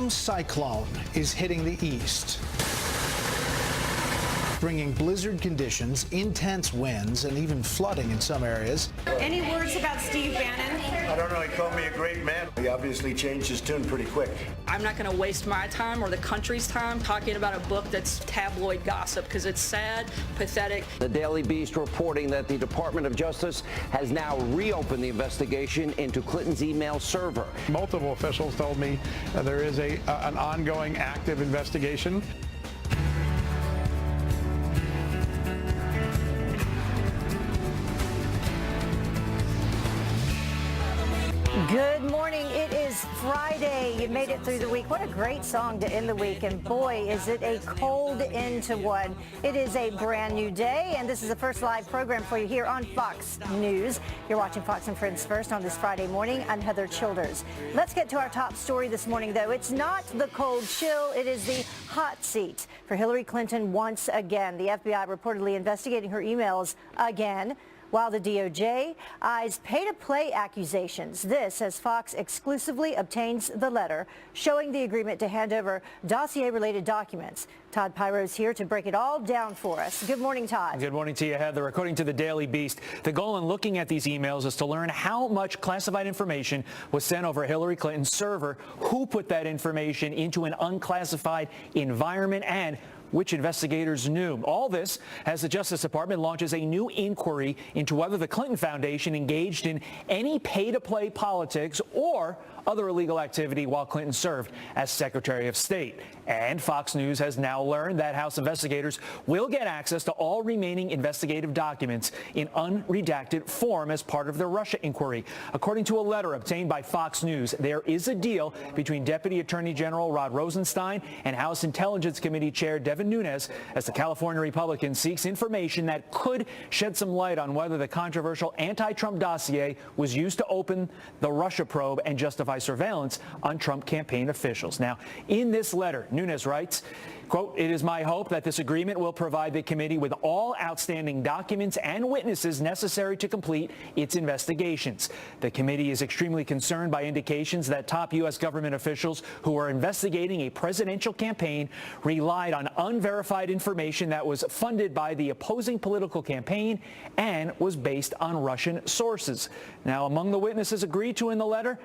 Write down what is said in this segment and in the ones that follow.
Some cyclone is hitting the east, bringing blizzard conditions, intense winds, and even flooding in some areas. Any words about Steve Bannon? I don't know. He called me a great man. He obviously changed his tune pretty quick. I'm not going to waste my time or the country's time talking about a book that's tabloid gossip because it's sad, pathetic. The Daily Beast reporting that the Department of Justice has now reopened the investigation into Clinton's email server. Multiple officials told me there is an ongoing active investigation. Good morning. It is Friday. You made it through the week. What a great song to end the week. And boy, is it a cold end to one. It is a brand new day, and this is the first live program for you here on Fox News. You're watching Fox and Friends First on this Friday morning. I'm Heather Childers. Let's get to our top story this morning, though. It's not the cold chill. It is the hot seat for Hillary Clinton once again. The FBI reportedly investigating her emails again, while the DOJ eyes pay-to-play accusations. This as Fox exclusively obtains the letter showing the agreement to hand over dossier-related documents. Todd Pirro is here to break it all down for us. Good morning, Todd. Good morning to you, Heather. According to the Daily Beast, the goal in looking at these emails is to learn how much classified information was sent over Hillary Clinton's server, who put that information into an unclassified environment, and which investigators knew. All this as the Justice Department launches a new inquiry into whether the Clinton Foundation engaged in any pay-to-play politics or other illegal activity while Clinton served as Secretary of State. And Fox News has now learned that House investigators will get access to all remaining investigative documents in unredacted form as part of their Russia inquiry. According to a letter obtained by Fox News, there is a deal between Deputy Attorney General Rod Rosenstein and House Intelligence Committee Chair Devin Nunes as the California Republican seeks information that could shed some light on whether the controversial anti-Trump dossier was used to open the Russia probe and justify surveillance on Trump campaign officials. Now, in this letter, Nunes writes, quote, "It is my hope that this agreement will provide the committee with all outstanding documents and witnesses necessary to complete its investigations. The committee is extremely concerned by indications that top U.S. government officials who are investigating a presidential campaign relied on unverified information that was funded by the opposing political campaign and was based on Russian sources." Now, among the witnesses agreed to in the letter,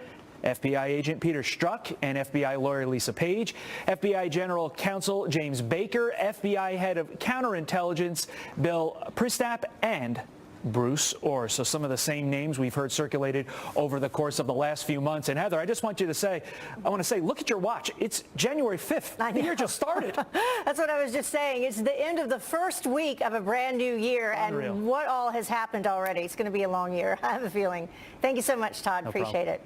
FBI agent Peter Strzok and FBI lawyer Lisa Page, FBI General Counsel James Baker, FBI head of counterintelligence Bill Priestap, and Bruce Orr. So some of the same names we've heard circulated over the course of the last few months. And Heather, I just want to say, look at your watch. It's January 5th. The year just started. That's what I was just saying. It's the end of the first week of a brand new year. Unreal. And what all has happened already. It's going to be a long year, I have a feeling. Thank you so much, Todd. Appreciate it.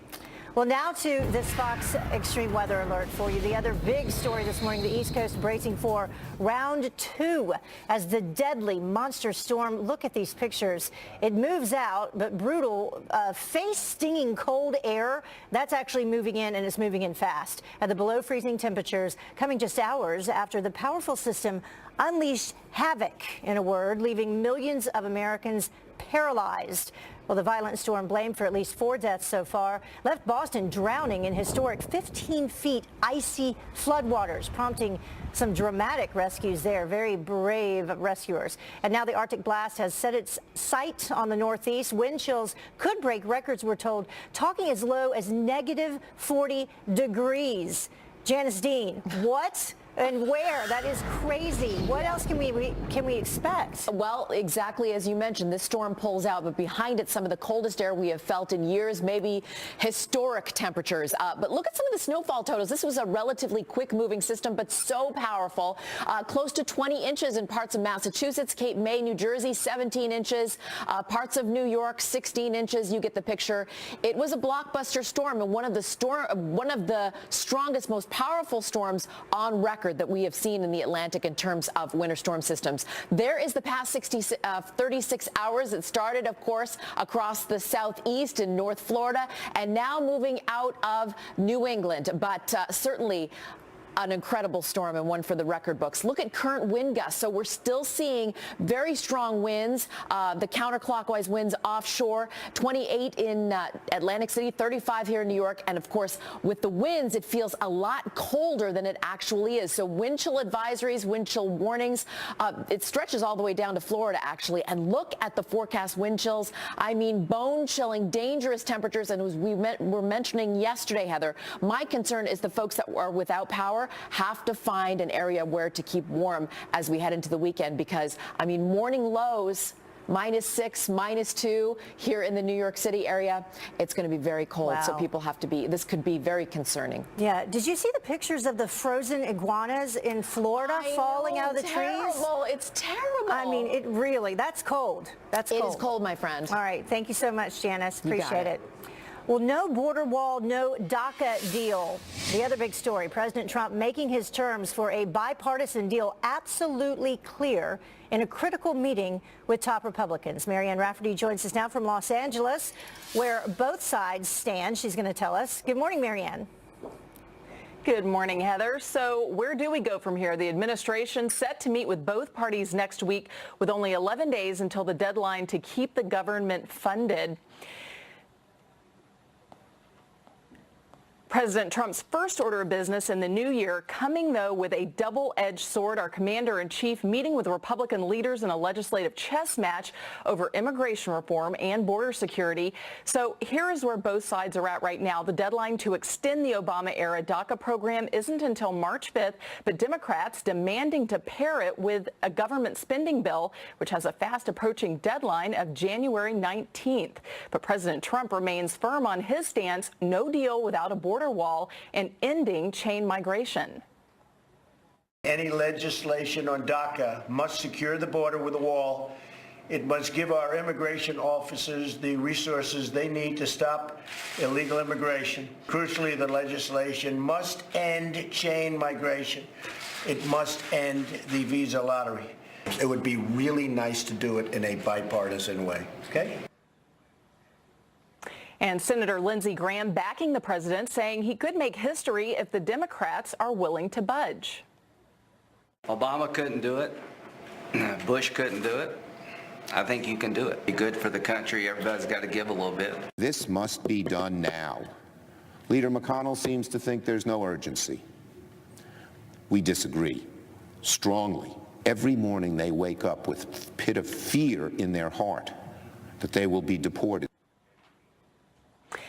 Well, now to this Fox extreme weather alert for you. The other big story this morning, the East Coast bracing for round 2 as the deadly monster storm. Look at these pictures. It moves out, but brutal, face-stinging cold air. That's actually moving in, and it's moving in fast. At the below freezing temperatures coming just hours after the powerful system unleashed havoc, in a word, leaving millions of Americans paralyzed. Well, the violent storm, blamed for at least 4 deaths so far, left Boston drowning in historic 15 feet icy floodwaters, prompting some dramatic rescues there. Very brave rescuers. And now the Arctic blast has set its sight on the Northeast. Wind chills could break records, we're told, talking as low as negative 40 degrees. Janice Dean, what? And where? That is crazy. What else can we expect? Well, exactly as you mentioned, this storm pulls out, but behind it, some of the coldest air we have felt in years, maybe historic temperatures. But look at some of the snowfall totals. This was a relatively quick-moving system, but so powerful. Close to 20 inches in parts of Massachusetts, Cape May, New Jersey, 17 inches. Parts of New York, 16 inches. You get the picture. It was a blockbuster storm, and one of the strongest, most powerful storms on record that we have seen in the Atlantic in terms of winter storm systems. There is the past 36 hours. It started, of course, across the southeast in North Florida and now moving out of New England. But certainly an incredible storm and one for the record books. Look at current wind gusts. So we're still seeing very strong winds, the counterclockwise winds offshore, 28 in Atlantic City, 35 here in New York. And of course, with the winds, it feels a lot colder than it actually is. So wind chill advisories, wind chill warnings, it stretches all the way down to Florida, actually. And look at the forecast wind chills. I mean, bone-chilling, dangerous temperatures. And as we were mentioning yesterday, Heather, my concern is the folks that are without power have to find an area where to keep warm as we head into the weekend, because, I mean, morning lows, -6, -2 here in the New York City area. It's going to be very cold, Wow. so people have to be, this could be very concerning. Yeah. Did you see the pictures of the frozen iguanas in Florida falling out of the trees? It's terrible. I mean, it really, that's cold. That's cold. It is cold, my friend. All right. Thank you so much, Janice. You got Appreciate it. Well, no border wall, no DACA deal. The other big story, President Trump making his terms for a bipartisan deal absolutely clear in a critical meeting with top Republicans. Marianne Rafferty joins us now from Los Angeles, where both sides stand. She's going to tell us. Good morning, Marianne. Good morning, Heather. So where do we go from here? The administration set to meet with both parties next week with only 11 days until the deadline to keep the government funded. President Trump's first order of business in the new year coming, though, with a double-edged sword. Our commander-in-chief meeting with Republican leaders in a legislative chess match over immigration reform and border security. So here is where both sides are at right now. The deadline to extend the Obama-era DACA program isn't until March 5th, but Democrats demanding to pair it with a government spending bill, which has a fast-approaching deadline of January 19th. But President Trump remains firm on his stance, no deal without a border wall and ending chain migration. Any legislation on DACA must secure the border with a wall. It must give our immigration officers the resources they need to stop illegal immigration. Crucially, the legislation must end chain migration. It must end the visa lottery. It would be really nice to do it in a bipartisan way, okay? And Senator Lindsey Graham backing the president, saying he could make history if the Democrats are willing to budge. Obama couldn't do it. Bush couldn't do it. I think you can do it. Be good for the country. Everybody's got to give a little bit. This must be done now. Leader McConnell seems to think there's no urgency. We disagree strongly. Every morning they wake up with a pit of fear in their heart that they will be deported.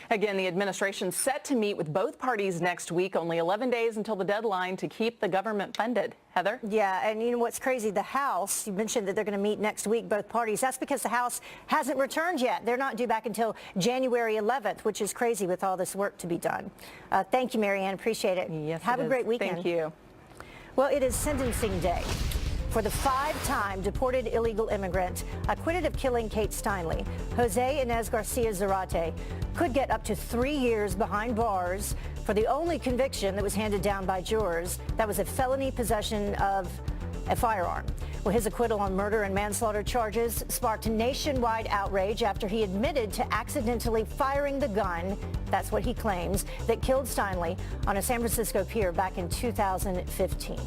Again, the administration set to meet with both parties next week, only 11 days until the deadline to keep the government funded. Heather? Yeah, and you know what's crazy? The House, you mentioned that they're going to meet next week, both parties. That's because the House hasn't returned yet. They're not due back until January 11th, which is crazy with all this work to be done. Thank you, Marianne. Appreciate it. Yes, Have a great weekend. Thank you. Well, it is sentencing day for the 5-time deported illegal immigrant acquitted of killing Kate Steinle. Jose Inez Garcia Zarate could get up to 3 years behind bars for the only conviction that was handed down by jurors. That was a felony possession of a firearm. Well, his acquittal on murder and manslaughter charges sparked nationwide outrage after he admitted to accidentally firing the gun, that's what he claims, that killed Steinle on a San Francisco pier back in 2015.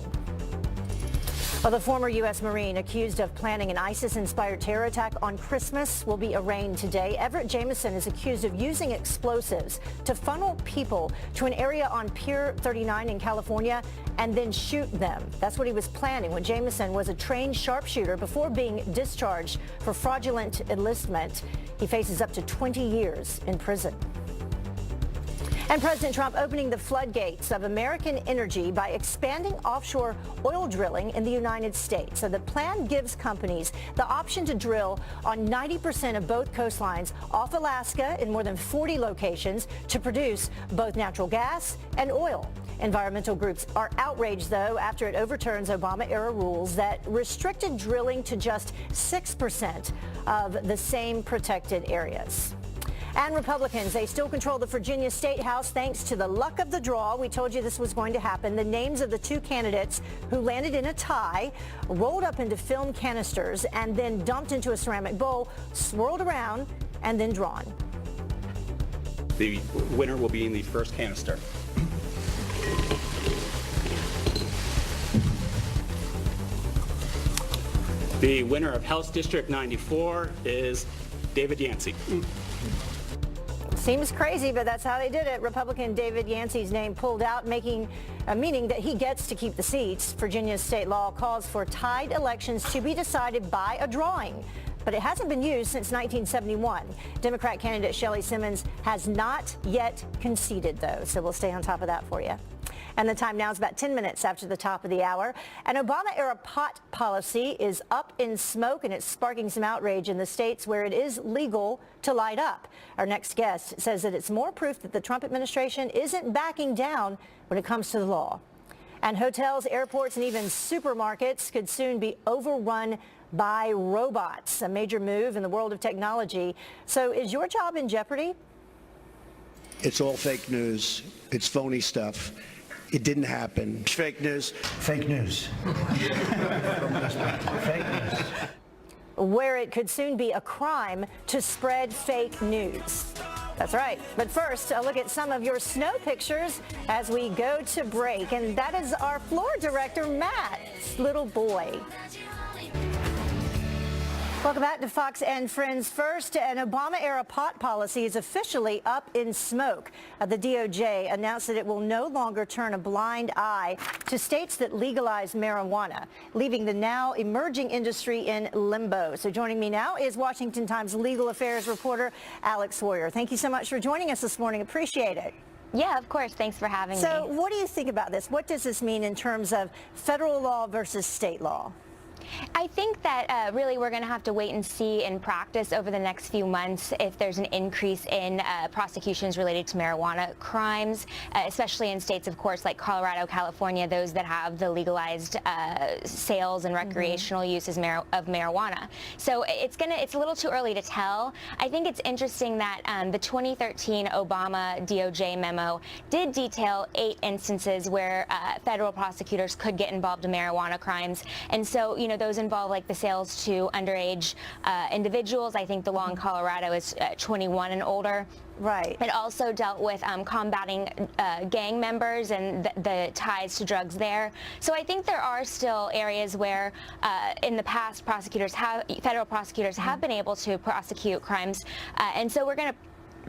Well, the former U.S. Marine accused of planning an ISIS-inspired terror attack on Christmas will be arraigned today. Everett Jameson is accused of using explosives to funnel people to an area on Pier 39 in California and then shoot them. That's what he was planning when Jameson was a trained sharpshooter before being discharged for fraudulent enlistment. He faces up to 20 years in prison. And President Trump opening the floodgates of American energy by expanding offshore oil drilling in the United States. So the plan gives companies the option to drill on 90% of both coastlines off Alaska in more than 40 locations to produce both natural gas and oil. Environmental groups are outraged, though, after it overturns Obama-era rules that restricted drilling to just 6% of the same protected areas. And Republicans, they still control the Virginia State House thanks to the luck of the draw. We told you this was going to happen. The names of the two candidates who landed in a tie, rolled up into film canisters, and then dumped into a ceramic bowl, swirled around, and then drawn. The winner will be in the first canister. The winner of House District 94 is David Yancey. Seems crazy, but that's how they did it. Republican David Yancey's name pulled out, meaning that he gets to keep the seats. Virginia's state law calls for tied elections to be decided by a drawing, but it hasn't been used since 1971. Democrat candidate Shelley Simmons has not yet conceded, though, so we'll stay on top of that for you. And the time now is about 10 minutes after the top of the hour. An Obama-era pot policy is up in smoke, and it's sparking some outrage in the states where it is legal to light up. Our next guest says that it's more proof that the Trump administration isn't backing down when it comes to the law. And hotels, airports, and even supermarkets could soon be overrun by robots, a major move in the world of technology. So is your job in jeopardy? It's all fake news. It's phony stuff. It didn't happen. Fake news. Fake news. Fake news. Where it could soon be a crime to spread fake news. That's right. But first, a look at some of your snow pictures as we go to break. And that is our floor director, Matt's little boy. Welcome back to Fox and Friends. First, an Obama-era pot policy is officially up in smoke. The DOJ announced that it will no longer turn a blind eye to states that legalize marijuana, leaving the now emerging industry in limbo. So joining me now is Washington Times legal affairs reporter Alex Warrior. Thank you so much for joining us this morning. Appreciate it. Yeah, of course. Thanks for having me. So what do you think about this? What does this mean in terms of federal law versus state law? I think that really we're going to have to wait and see in practice over the next few months if there's an increase in prosecutions related to marijuana crimes, especially in states, of course, like Colorado, California, those that have the legalized sales and recreational uses of marijuana. So it's a little too early to tell. I think it's interesting that the 2013 Obama DOJ memo did detail 8 instances where federal prosecutors could get involved in marijuana crimes, and so those involve like the sales to underage individuals. I think the law in Colorado is 21 and older. Right. It also dealt with combating gang members and the ties to drugs there. So I think there are still areas where in the past federal prosecutors have been able to prosecute crimes. And so we're going to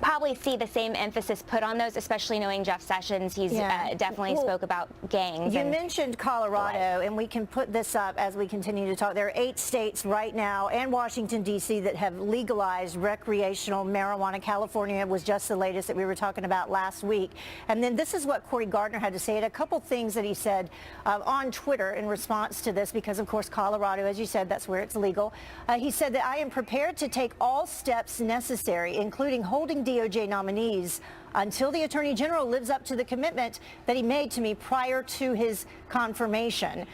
probably see the same emphasis put on those, especially knowing Jeff Sessions. He's definitely spoke about gangs. You mentioned Colorado, and we can put this up as we continue to talk. There are 8 states right now and Washington, D.C. that have legalized recreational marijuana. California was just the latest that we were talking about last week. And then this is what Cory Gardner had to say. He had a couple things that he said on Twitter in response to this, because, of course, Colorado, as you said, that's where it's legal. He said that I am prepared to take all steps necessary, including holding DOJ nominees until the Attorney General lives up to the commitment that he made to me prior to his confirmation.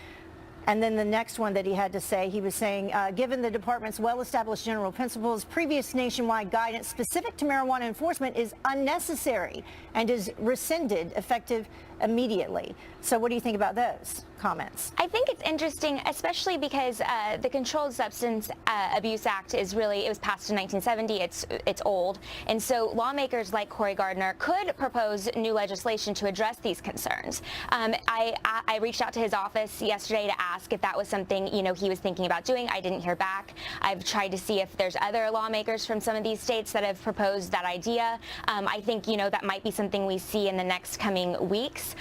And then the next one that he had to say, he was saying, given the department's well-established general principles, previous nationwide guidance specific to marijuana enforcement is unnecessary and is rescinded effective immediately. So what do you think about those comments? I think it's interesting, especially because the Controlled Substance Abuse Act it was passed in 1970. It's old. And so lawmakers like Cory Gardner could propose new legislation to address these concerns. I reached out to his office yesterday to ask if that was something, he was thinking about doing. I didn't hear back. I've tried to see if there's other lawmakers from some of these states that have proposed that idea. I think, that might be something we see in the next coming weeks,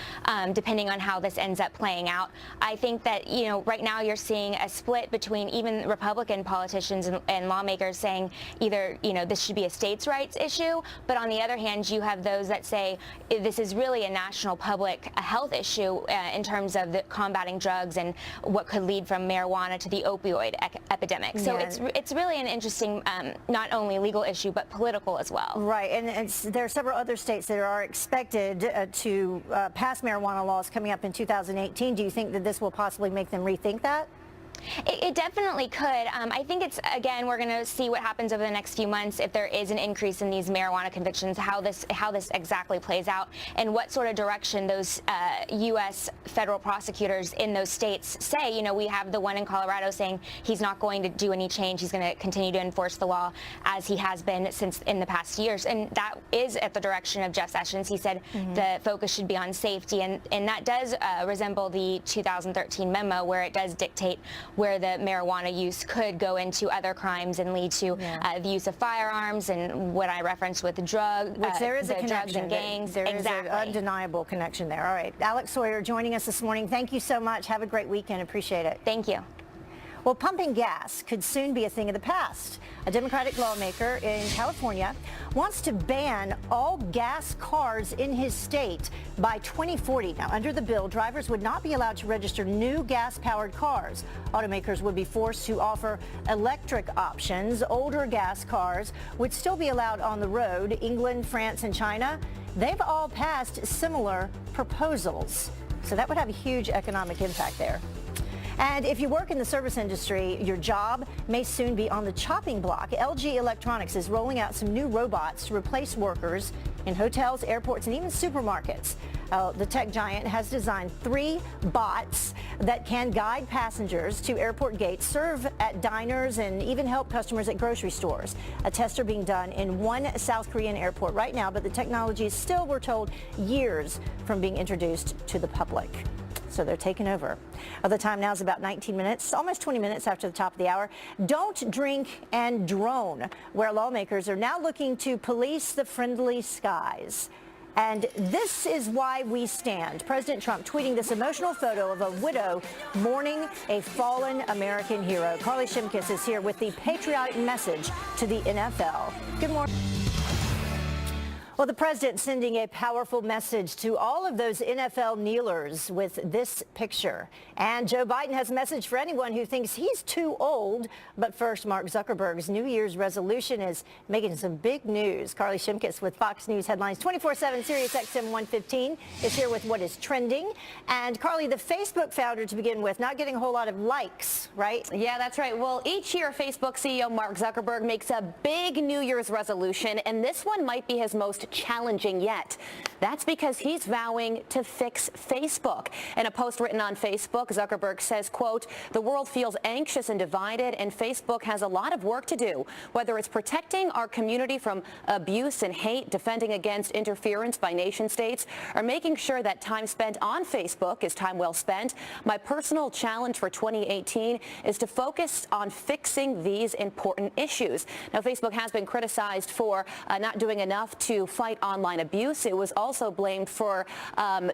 depending on how this ends up playing out. I think that, right now you're seeing a split between even Republican politicians and lawmakers saying either, this should be a states' rights issue, but on the other hand, you have those that say this is really a national public health issue in terms of combating drugs and what could lead from marijuana to the opioid epidemic. So it's really an interesting, not only legal issue, but political as well. Right, and there are several other states that are expected to pass marijuana laws coming up in 2018. Do you think that this will possibly make them rethink that? It definitely could. I think again, we're going to see what happens over the next few months if there is an increase in these marijuana convictions, how this exactly plays out, and what sort of direction those U.S. federal prosecutors in those states say. We have the one in Colorado saying he's not going to do any change. He's going to continue to enforce the law as he has been since in the past years, and that is at the direction of Jeff Sessions. He said the focus should be on safety, and that does resemble the 2013 memo where it does dictate where the marijuana use could go into other crimes and lead to the use of firearms and what I referenced with drugs. Which there is a connection. Drugs and gangs. There is an undeniable connection there. All right. Alex Sawyer joining us this morning. Thank you so much. Have a great weekend. Appreciate it. Thank you. Well, pumping gas could soon be a thing of the past. A Democratic lawmaker in California wants to ban all gas cars in his state by 2040. Now, under the bill, drivers would not be allowed to register new gas-powered cars. Automakers would be forced to offer electric options. Older gas cars would still be allowed on the road. England, France, and China, they've all passed similar proposals. So that would have a huge economic impact there. And if you work in the service industry, your job may soon be on the chopping block. LG Electronics is rolling out some new robots to replace workers in hotels, airports, and even supermarkets. The tech giant has designed 3 bots that can guide passengers to airport gates, serve at diners, and even help customers at grocery stores. A test are being done in one South Korean airport right now, but the technology is still, we're told, years from being introduced to the public. So they're taking over. The time now is about 19 minutes, almost 20 minutes after the top of the hour. Don't drink and drone, where lawmakers are now looking to police the friendly skies. And this is why we stand. President Trump tweeting this emotional photo of a widow mourning a fallen American hero. Carly Shimkus is here with the patriotic message to the NFL. Good morning. Well, the president sending a powerful message to all of those NFL kneelers with this picture. And Joe Biden has a message for anyone who thinks he's too old. But first, Mark Zuckerberg's New Year's resolution is making some big news. Carly Shimkus with Fox News Headlines 24/7, Sirius XM 115 is here with what is trending. And Carly, the Facebook founder to begin with, not getting a whole lot of likes, right? Yeah, that's right. Well, each year, Facebook CEO Mark Zuckerberg makes a big New Year's resolution, and this one might be his most challenging yet. That's because he's vowing to fix Facebook. In a post written on Facebook, Zuckerberg says, quote, "The world feels anxious and divided, and Facebook has a lot of work to do, whether it's protecting our community from abuse and hate, defending against interference by nation states, or making sure that time spent on Facebook is time well spent. My personal challenge for 2018 is to focus on fixing these important issues." Now, Facebook has been criticized for not doing enough to fight online abuse. It was also blamed for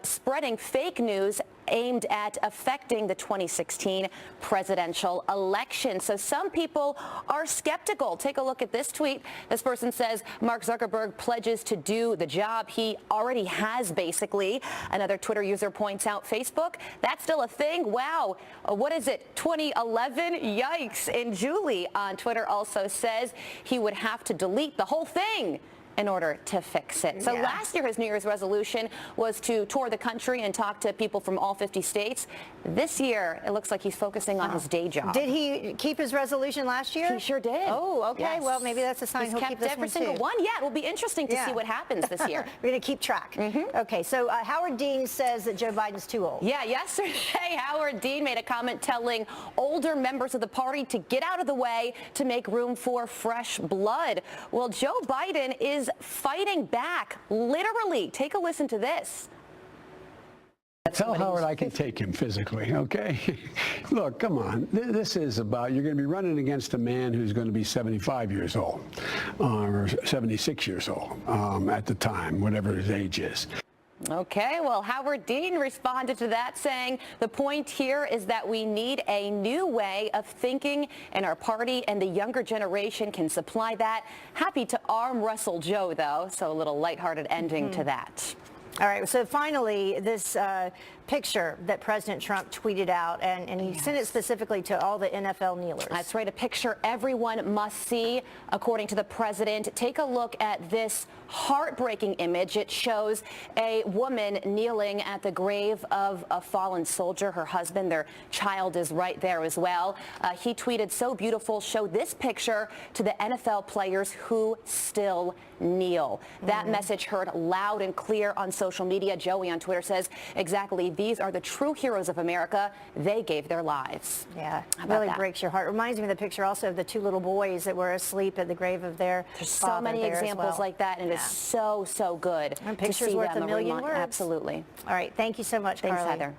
spreading fake news aimed at affecting the 2016 presidential election. So some people are skeptical. Take a look at this tweet. This person says Mark Zuckerberg pledges to do the job he already has, basically. Another Twitter user points out Facebook, that's still a thing? Wow. What is it? 2011? Yikes. And Julie on Twitter also says he would have to delete the whole thing in order to fix it. So last year, his New Year's resolution was to tour the country and talk to people from all 50 states. This year, it looks like he's focusing on his day job. Did he keep his resolution last year? He sure did. Oh, okay. Yes. Well, maybe that's a sign he'll keep this every single too. one. Yeah, it will be interesting to see what happens this year. We're going to keep track. Okay, so Howard Dean says that Joe Biden's too old. Yeah, yesterday, Howard Dean made a comment telling older members of the party to get out of the way to make room for fresh blood. Well, Joe Biden is fighting back, literally. Take a listen to this. Tell Howard I can take him physically, okay? Look, come on. This is about, you're going to be running against a man who's going to be 75 years old, or 76 years old at the time, whatever his age is. Okay, well, Howard Dean responded to that saying the point here is that we need a new way of thinking in our party, and the younger generation can supply that. Happy to arm wrestle Joe, though, so a little lighthearted ending to that. All right, so finally, this picture that President Trump tweeted out, and he sent it specifically to all the NFL kneelers. That's right, a picture everyone must see, according to the president. Take a look at this heartbreaking image. It shows a woman kneeling at the grave of a fallen soldier, her husband. Their child is right there as well. He tweeted, "So beautiful, show this picture to the NFL players who still kneel." That message heard loud and clear on social media. Joey on Twitter says exactly these are the true heroes of America. They gave their lives. Yeah, How about really that? breaks your heart. Reminds me of the picture also of the two little boys that were asleep at the grave of their There's so father many there as examples well. like that, and it is so good And to pictures see worth them a million words. Absolutely. All right, thank you so much, Thanks, Carly. Heather.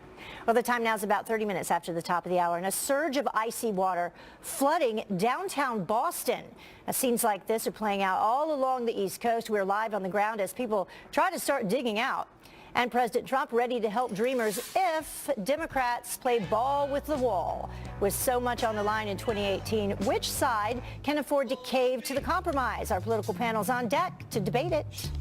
Well, the time now is about 30 minutes after the top of the hour, and a surge of icy water flooding downtown Boston. Now, scenes like this are playing out all along the East Coast. We're live on the ground as people try to start digging out. And President Trump ready to help dreamers if Democrats play ball with the wall. With so much on the line in 2018, which side can afford to cave to the compromise? Our political panel's on deck to debate it.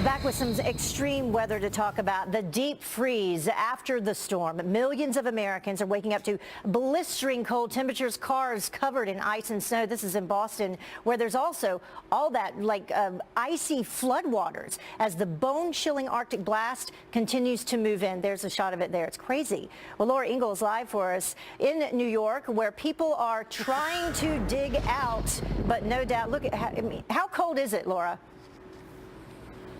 Back with some extreme weather to talk about. The deep freeze after the storm. Millions of Americans are waking up to blistering cold temperatures, cars covered in ice and snow. This is in Boston, where there's also all that icy floodwaters as the bone-chilling Arctic blast continues to move in. There's a shot of it there. It's crazy. Well, Laura Ingalls live for us in New York, where people are trying to dig out, but no doubt, look at how cold is it, Laura?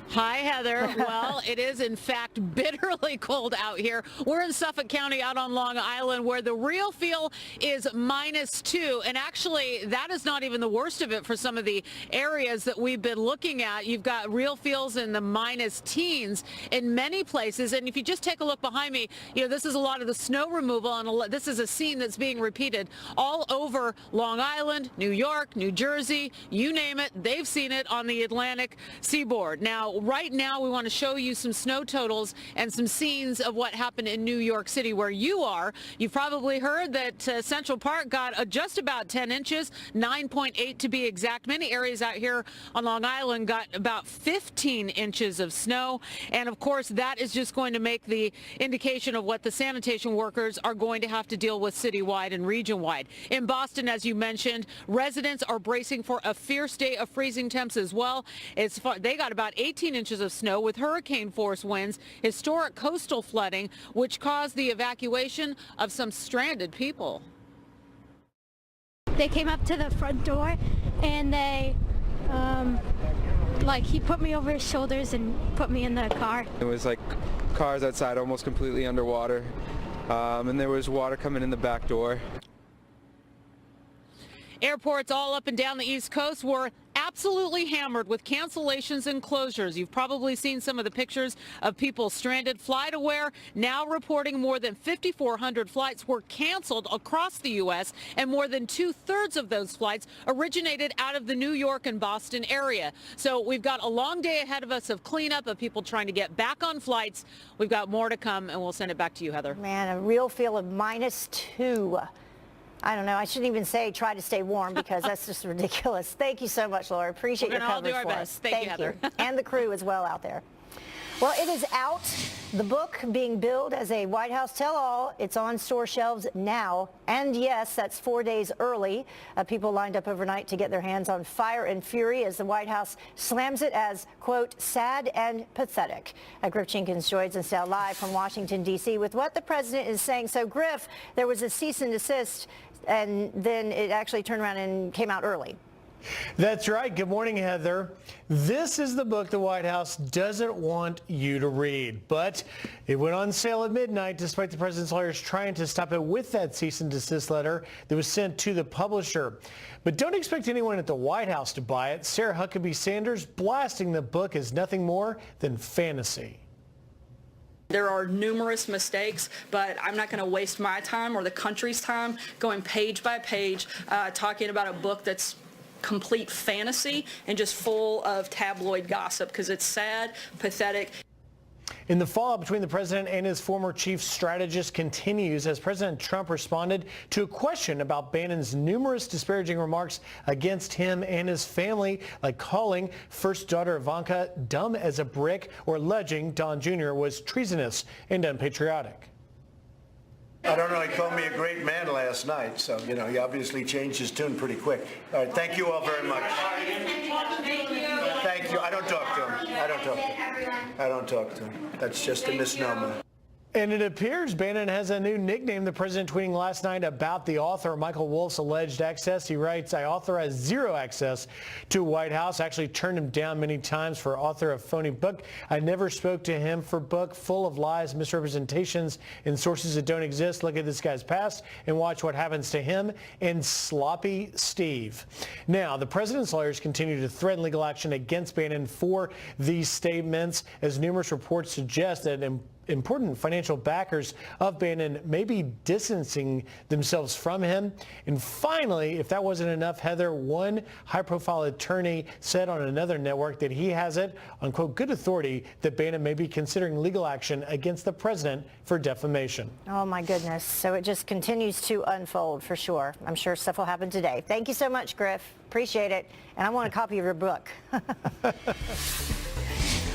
Hi, Heather. Well, it is, in fact, bitterly cold out here. We're in Suffolk County out on Long Island, where the real feel is -2. And actually, that is not even the worst of it for some of the areas that we've been looking at. You've got real feels in the minus teens in many places. And if you just take a look behind me, this is a lot of the snow removal. And this is a scene that's being repeated all over Long Island, New York, New Jersey, you name it. They've seen it on the Atlantic seaboard. Now, right now, we want to show you some snow totals and some scenes of what happened in New York City, where you are. You've probably heard that Central Park got just about 10 inches, 9.8 to be exact. Many areas out here on Long Island got about 15 inches of snow. And of course, that is just going to make the indication of what the sanitation workers are going to have to deal with citywide and region-wide. In Boston, as you mentioned, residents are bracing for a fierce day of freezing temps as well. They got about 18 inches of snow with hurricane force winds, historic coastal flooding, which caused the evacuation of some stranded people. They came up to the front door and they, he put me over his shoulders and put me in the car. It was like cars outside almost completely underwater, and there was water coming in the back door. Airports all up and down the East Coast were absolutely hammered with cancellations and closures. You've probably seen some of the pictures of people stranded. FlightAware now reporting more than 5,400 flights were canceled across the U.S., and more than 2/3 of those flights originated out of the New York and Boston area. So we've got a long day ahead of us of cleanup, of people trying to get back on flights. We've got more to come, and we'll send it back to you, Heather. Man, a real feel of -2. I don't know. I shouldn't even say try to stay warm, because that's just ridiculous. Thank you so much, Laura. Appreciate your coverage for us. We're going to all do our best. Thank you, Heather. And the crew as well out there. Well, it is out. The book being billed as a White House tell-all. It's on store shelves now. And yes, that's 4 days early. People lined up overnight to get their hands on Fire and Fury as the White House slams it as, quote, sad and pathetic. Griff Jenkins joins us now live from Washington, D.C. with what the president is saying. So, Griff, there was a cease and desist, and then it actually turned around and came out early. That's right. Good morning, Heather. This is the book the White House doesn't want you to read, but it went on sale at midnight despite the president's lawyers trying to stop it with that cease and desist letter that was sent to the publisher. But don't expect anyone at the White House to buy it. Sarah Huckabee Sanders blasting the book as nothing more than fantasy. There are numerous mistakes, but I'm not going to waste my time or the country's time going page by page talking about a book that's complete fantasy and just full of tabloid gossip, because it's sad, pathetic. In the fallout between the president and his former chief strategist continues as President Trump responded to a question about Bannon's numerous disparaging remarks against him and his family, like calling first daughter Ivanka dumb as a brick or alleging Don Jr. was treasonous and unpatriotic. I don't know, he called me a great man last night, so, he obviously changed his tune pretty quick. All right, thank you all very much. Thank you. I don't talk to him. I don't talk to him. That's just a misnomer. And it appears Bannon has a new nickname. The president tweeting last night about the author, Michael Wolff's alleged access. He writes, I authorized zero access to White House. Actually turned him down many times for author of phony book. I never spoke to him for book full of lies, misrepresentations, and sources that don't exist. Look at this guy's past and watch what happens to him and Sloppy Steve. Now, the president's lawyers continue to threaten legal action against Bannon for these statements, as numerous reports suggest that important financial backers of Bannon may be distancing themselves from him. And finally, if that wasn't enough, Heather, one high-profile attorney said on another network that he has it on, quote, good authority that Bannon may be considering legal action against the president for defamation. Oh, my goodness. So it just continues to unfold for sure. I'm sure stuff will happen today. Thank you so much, Griff. Appreciate it. And I want a copy of your book.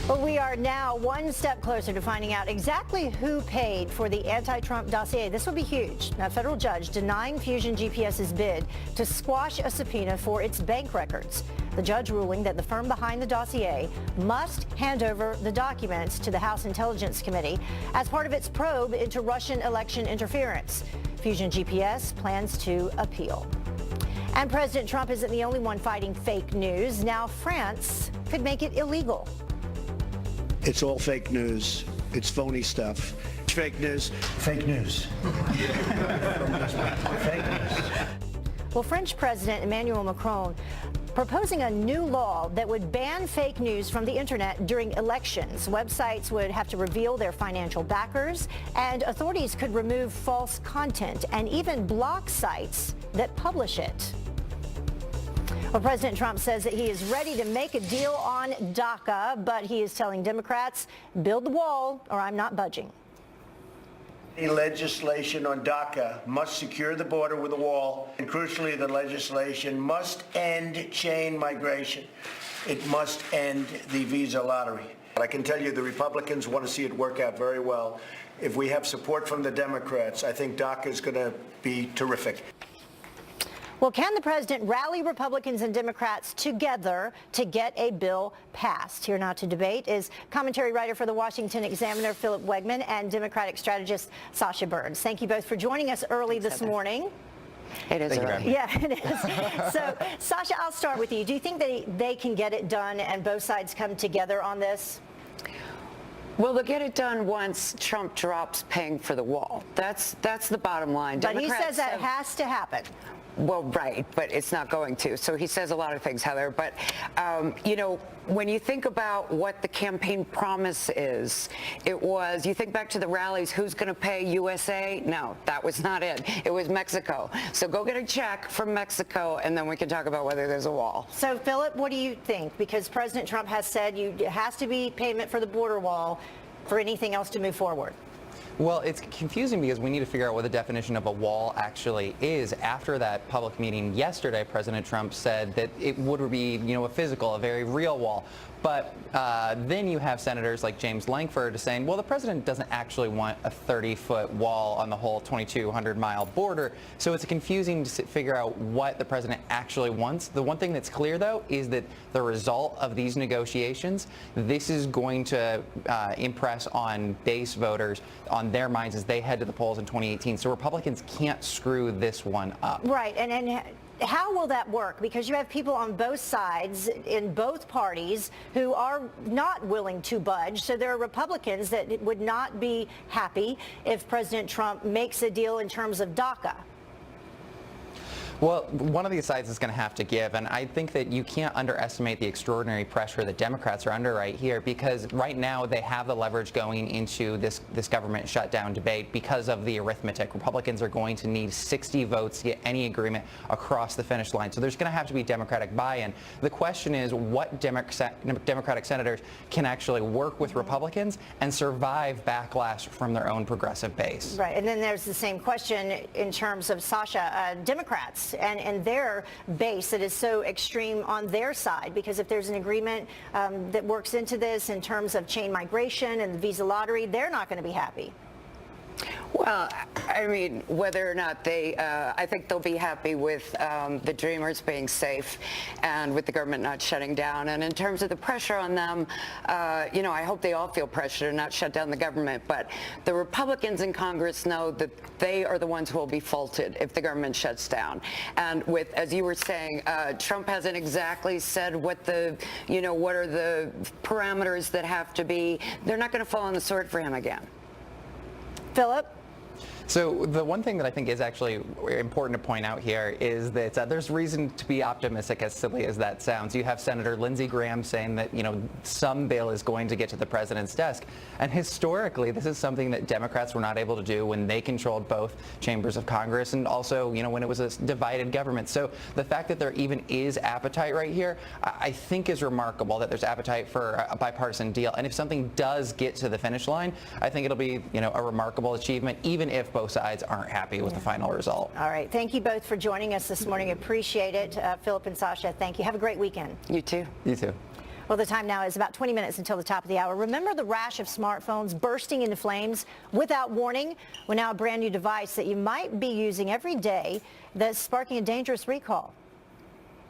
Well, we are now one step closer to finding out exactly who paid for the anti-Trump dossier. This will be huge. A federal judge denying Fusion GPS's bid to squash a subpoena for its bank records. The judge ruling that the firm behind the dossier must hand over the documents to the House Intelligence Committee as part of its probe into Russian election interference. Fusion GPS plans to appeal. And President Trump isn't the only one fighting fake news. Now France could make it illegal. It's all fake news. It's phony stuff. Fake news. Fake news. Fake news. Well, French President Emmanuel Macron proposing a new law that would ban fake news from the internet during elections. Websites would have to reveal their financial backers, and authorities could remove false content and even block sites that publish it. Well, President Trump says that he is ready to make a deal on DACA, but he is telling Democrats, build the wall or I'm not budging. The legislation on DACA must secure the border with a wall, and crucially, the legislation must end chain migration. It must end the visa lottery. I can tell you the Republicans want to see it work out very well. If we have support from the Democrats, I think DACA is going to be terrific. Well, can the president rally Republicans and Democrats together to get a bill passed? Here now to debate is commentary writer for the Washington Examiner, Philip Wegman, and Democratic strategist Sasha Burns. Thank you both for joining us early this morning. It is early. Yeah, it is. So, Sasha, I'll start with you. Do you think they can get it done and both sides come together on this? Well, they'll get it done once Trump drops paying for the wall. That's the bottom line. But he says that has to happen. Well, right, but it's not going to. So he says a lot of things, Heather. But, you know, when you think about what the campaign promise is, it was, you think back to the rallies, who's going to pay USA? No, that was not it. It was Mexico. So go get a check from Mexico, and then we can talk about whether there's a wall. So, Philip, what do you think? Because President Trump has said it has to be payment for the border wall for anything else to move forward. Well, it's confusing because we need to figure out what the definition of a wall actually is. After that public meeting yesterday, President Trump said that it would be, you know, a very real wall. But then you have senators like James Lankford saying, well, the president doesn't actually want a 30-foot wall on the whole 2,200-mile border. So it's confusing to figure out what the president actually wants. The one thing that's clear, though, is that the result of these negotiations, this is going to impress on base voters on their minds as they head to the polls in 2018. So Republicans can't screw this one up. Right. And how will that work? Because you have people on both sides in both parties who are not willing to budge. So there are Republicans that would not be happy if President Trump makes a deal in terms of DACA. Well, one of these sides is going to have to give, and I think that you can't underestimate the extraordinary pressure that Democrats are under right here, because right now they have the leverage going into this government shutdown debate because of the arithmetic. Republicans are going to need 60 votes to get any agreement across the finish line. So there's going to have to be Democratic buy-in. The question is what Democratic senators can actually work with Republicans and survive backlash from their own progressive base. Right, and then there's the same question in terms of, Sasha, Democrats and their base that is so extreme on their side, because if there's an agreement that works into this in terms of chain migration and the visa lottery, they're not going to be happy. Well, I mean, whether or not they, I think they'll be happy with the Dreamers being safe and with the government not shutting down. And in terms of the pressure on them, you know, I hope they all feel pressure to not shut down the government. But the Republicans in Congress know that they are the ones who will be faulted if the government shuts down. And with, as you were saying, Trump hasn't exactly said what the, you know, what are the parameters that have to be. They're not going to fall on the sword for him again. Philip? So the one thing that I think is actually important to point out here is that there's reason to be optimistic, as silly as that sounds. You have Senator Lindsey Graham saying that, you know, some bill is going to get to the president's desk. And historically, this is something that Democrats were not able to do when they controlled both chambers of Congress and also, you know, when it was a divided government. So the fact that there even is appetite right here, I think is remarkable, that there's appetite for a bipartisan deal. And if something does get to the finish line, I think it'll be, you know, a remarkable achievement, even if both sides aren't happy with the final result. All right. Thank you both for joining us this morning. Appreciate it. Philip and Sasha, thank you. Have a great weekend. You too. You too. Well, the time now is about 20 minutes until the top of the hour. Remember the rash of smartphones bursting into flames without warning? Well, now a brand new device that you might be using every day that's sparking a dangerous recall.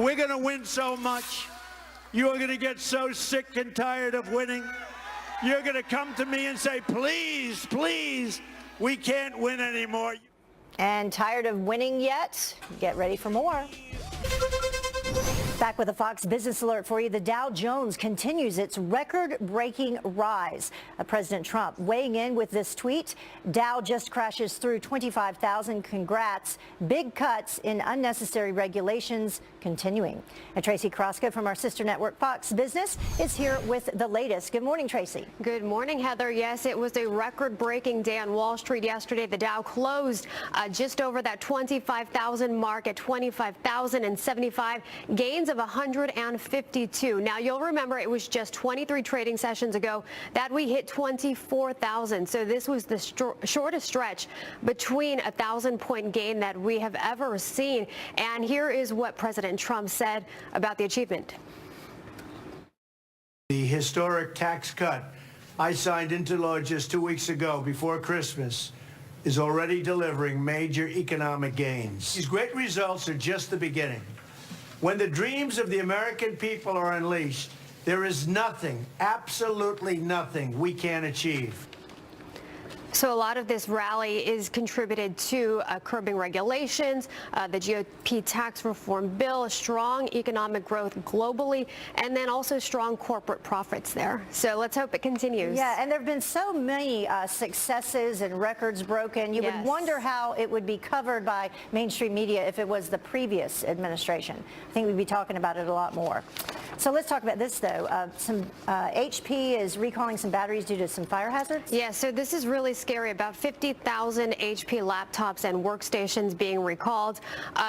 We're going to win so much. You are going to get so sick and tired of winning. You're going to come to me and say, please, please, we can't win anymore. And tired of winning yet? Get ready for more. Back with a Fox Business Alert for you. The Dow Jones continues its record-breaking rise. President Trump weighing in with this tweet. Dow just crashes through 25,000. Congrats. Big cuts in unnecessary regulations continuing. And Tracy Krosko from our sister network Fox Business is here with the latest. Good morning, Tracy. Good morning, Heather. Yes, it was a record-breaking day on Wall Street yesterday. The Dow closed just over that 25,000 mark at 25,075. Gains of 152. Now, you'll remember it was just 23 trading sessions ago that we hit 24,000. So this was the shortest stretch between a 1,000-point gain that we have ever seen. And here is what President Trump said about the achievement. The historic tax cut I signed into law just 2 weeks ago before Christmas is already delivering major economic gains. These great results are just the beginning. When the dreams of the American people are unleashed, there is nothing, absolutely nothing we can't achieve. So a lot of this rally is contributed to curbing regulations, the GOP tax reform bill, strong economic growth globally, and then also strong corporate profits there. So let's hope it continues. Yeah, and there have been so many successes and records broken. You would wonder how it would be covered by mainstream media if it was the previous administration. I think we'd be talking about it a lot more. So let's talk about this, though. HP is recalling some batteries due to some fire hazards? Yeah, so this is really scary. About 50,000 HP laptops and workstations being recalled.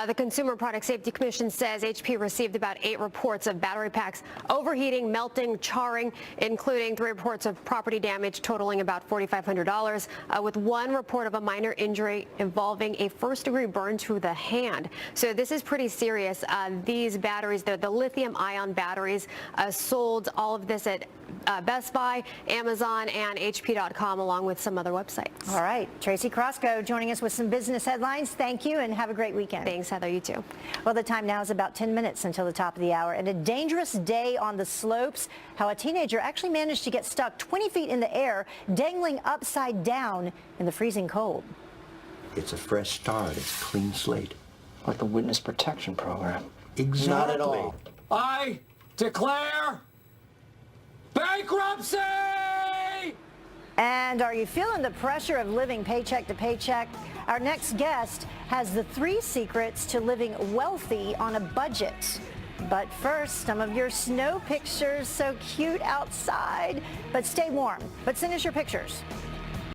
The Consumer Product Safety Commission says HP received about 8 reports of battery packs overheating, melting, charring, including 3 reports of property damage totaling about $4,500, with 1 report of a minor injury involving a first-degree burn to the hand. So this is pretty serious. These batteries, the lithium-ion batteries, sold all of this at Best Buy, Amazon, and HP.com, along with some other websites. All right. Tracy Krosko joining us with some business headlines. Thank you, and have a great weekend. Thanks, Heather. You too. Well, the time now is about 10 minutes until the top of the hour, and a dangerous day on the slopes. How a teenager actually managed to get stuck 20 feet in the air, dangling upside down in the freezing cold. It's a fresh start. It's a clean slate. Like the witness protection program. Exactly. Not at all. I declare bankruptcy! And are you feeling the pressure of living paycheck to paycheck? Our next guest has the 3 secrets to living wealthy on a budget. But first, some of your snow pictures, so cute outside. But stay warm. But send us your pictures.